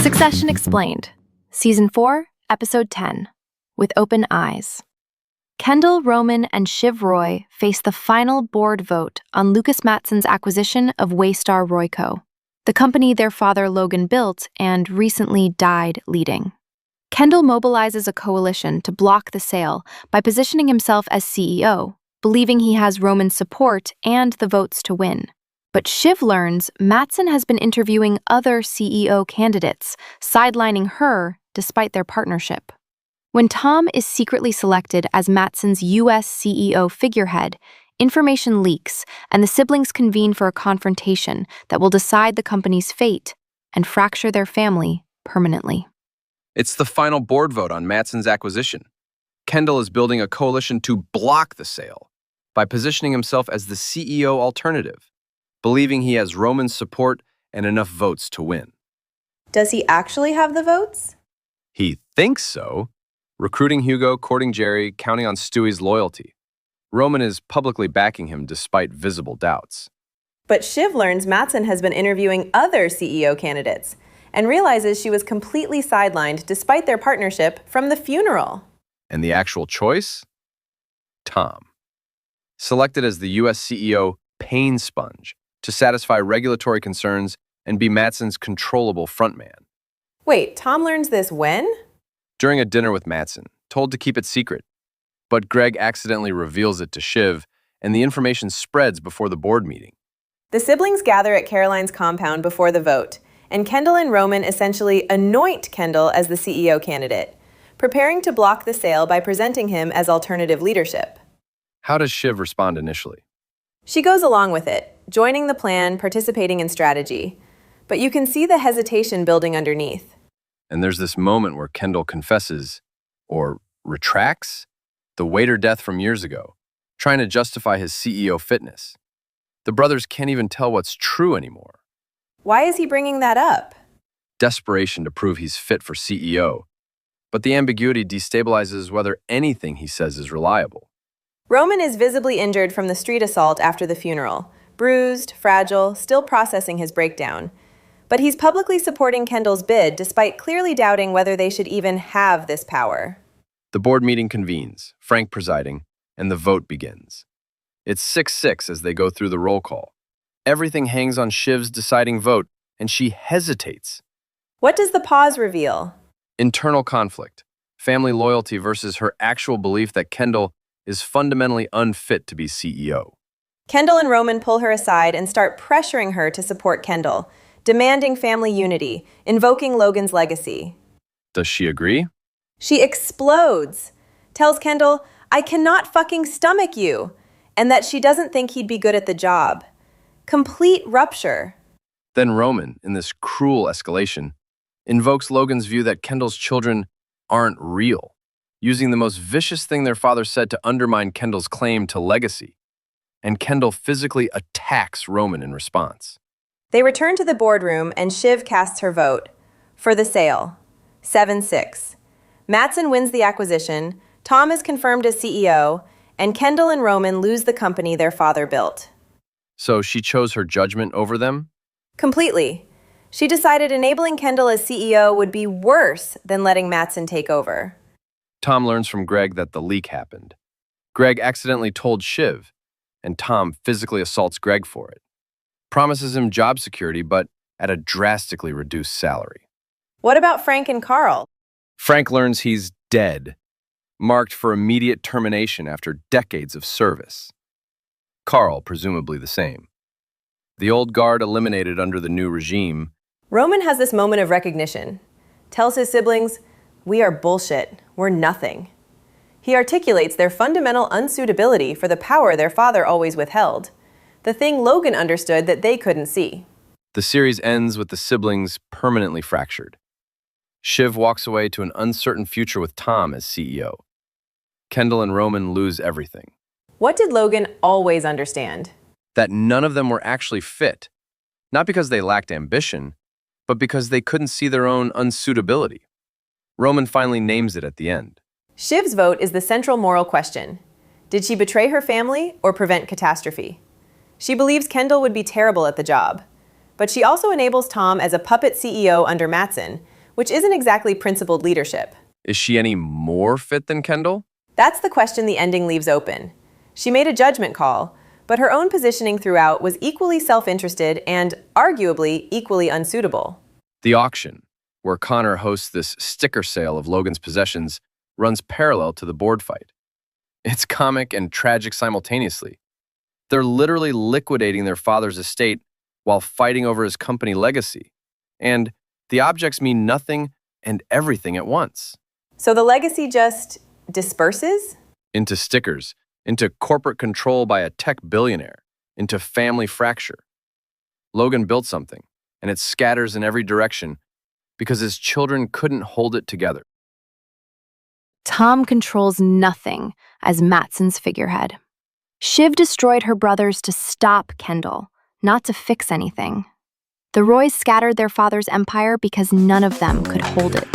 Succession Explained, Season 4, Episode 10, With Open Eyes. Kendall, Roman, and Shiv Roy face the final board vote on Lucas Matsson's acquisition of Waystar Royco, the company their father Logan built and recently died leading. Kendall mobilizes a coalition to block the sale by positioning himself as CEO, believing he has Roman's support and the votes to win. But Shiv learns Matsson has been interviewing other CEO candidates, sidelining her despite their partnership. When Tom is secretly selected as Matsson's U.S. CEO figurehead, information leaks and the siblings convene for a confrontation that will decide the company's fate and fracture their family permanently. It's the final board vote on Matsson's acquisition. Kendall is building a coalition to block the sale by positioning himself as the CEO alternative, believing he has Roman's support and enough votes to win. Does he actually have the votes? He thinks so. Recruiting Hugo, courting Jerry, counting on Stewie's loyalty. Roman is publicly backing him despite visible doubts. But Shiv learns Matsson has been interviewing other CEO candidates and realizes she was completely sidelined despite their partnership from the funeral. And the actual choice? Tom. Selected as the U.S. CEO pain sponge to satisfy regulatory concerns and be Matsson's controllable frontman. Wait, Tom learns this when? During a dinner with Matsson, told to keep it secret. But Greg accidentally reveals it to Shiv, and the information spreads before the board meeting. The siblings gather at Caroline's compound before the vote, and Kendall and Roman essentially anoint Kendall as the CEO candidate, preparing to block the sale by presenting him as alternative leadership. How does Shiv respond initially? She goes along with it, joining the plan, participating in strategy. But you can see the hesitation building underneath. And there's this moment where Kendall confesses, or retracts, the waiter death from years ago, trying to justify his CEO fitness. The brothers can't even tell what's true anymore. Why is he bringing that up? Desperation to prove he's fit for CEO. But the ambiguity destabilizes whether anything he says is reliable. Roman is visibly injured from the street assault after the funeral, bruised, fragile, still processing his breakdown. But he's publicly supporting Kendall's bid despite clearly doubting whether they should even have this power. The board meeting convenes, Frank presiding, and the vote begins. It's 6-6 as they go through the roll call. Everything hangs on Shiv's deciding vote, and she hesitates. What does the pause reveal? Internal conflict, family loyalty versus her actual belief that Kendall is fundamentally unfit to be CEO. Kendall and Roman pull her aside and start pressuring her to support Kendall, demanding family unity, invoking Logan's legacy. Does she agree? She explodes, tells Kendall, "I cannot fucking stomach you," and that she doesn't think he'd be good at the job. Complete rupture. Then Roman, in this cruel escalation, invokes Logan's view that Kendall's children aren't real, using the most vicious thing their father said to undermine Kendall's claim to legacy. And Kendall physically attacks Roman in response. They return to the boardroom and Shiv casts her vote for the sale. 7-6. Matsson wins the acquisition, Tom is confirmed as CEO, and Kendall and Roman lose the company their father built. So she chose her judgment over them? Completely. She decided enabling Kendall as CEO would be worse than letting Matsson take over. Tom learns from Greg that the leak happened. Greg accidentally told Shiv, and Tom physically assaults Greg for it. Promises him job security, but at a drastically reduced salary. What about Frank and Carl? Frank learns he's dead, marked for immediate termination after decades of service. Carl, presumably the same. The old guard eliminated under the new regime. Roman has this moment of recognition. Tells his siblings, "We are bullshit. We're nothing." He articulates their fundamental unsuitability for the power their father always withheld. The thing Logan understood that they couldn't see. The series ends with the siblings permanently fractured. Shiv walks away to an uncertain future with Tom as CEO. Kendall and Roman lose everything. What did Logan always understand? That none of them were actually fit, not because they lacked ambition, but because they couldn't see their own unsuitability. Roman finally names it at the end. Shiv's vote is the central moral question. Did she betray her family or prevent catastrophe? She believes Kendall would be terrible at the job, but she also enables Tom as a puppet CEO under Matsson which isn't exactly principled leadership. Is she any more fit than Kendall? That's the question the ending leaves open. She made a judgment call, but her own positioning throughout was equally self-interested and, arguably, equally unsuitable. The auction, where Connor hosts this sticker sale of Logan's possessions, runs parallel to the board fight. It's comic and tragic simultaneously. They're literally liquidating their father's estate while fighting over his company legacy. And the objects mean nothing and everything at once. So the legacy just disperses? Into stickers, into corporate control by a tech billionaire, into family fracture. Logan built something, and it scatters in every direction because his children couldn't hold it together. Tom controls nothing as Matsson's figurehead. Shiv destroyed her brothers to stop Kendall, not to fix anything. The Roys scattered their father's empire because none of them could hold it.